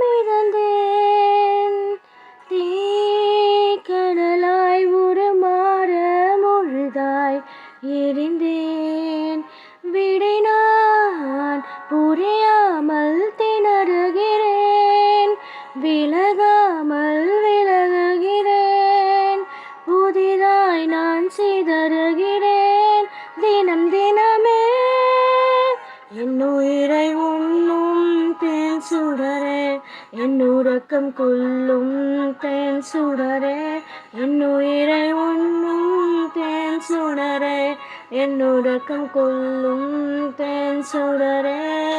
மிதந்தேன். தீக்கடலாய் உருமாற முழுதாய் எரிந்தேன். விடை நான் புரியாமல் திணறுகிறேன். விலகாமல் விலகுகிறேன். புதிதாய் நான் சிதறுகிறேன். தினம் தினமே என் உயிரை உண்ணும் தேன் சுடரே, என் உறக்கம் கொள்ளும் தேன் சுடரே, என் உயிரை உண்ணும் தேன் சுடரே, என் உறக்கம் கொள்ளும் தேன் சுடரே.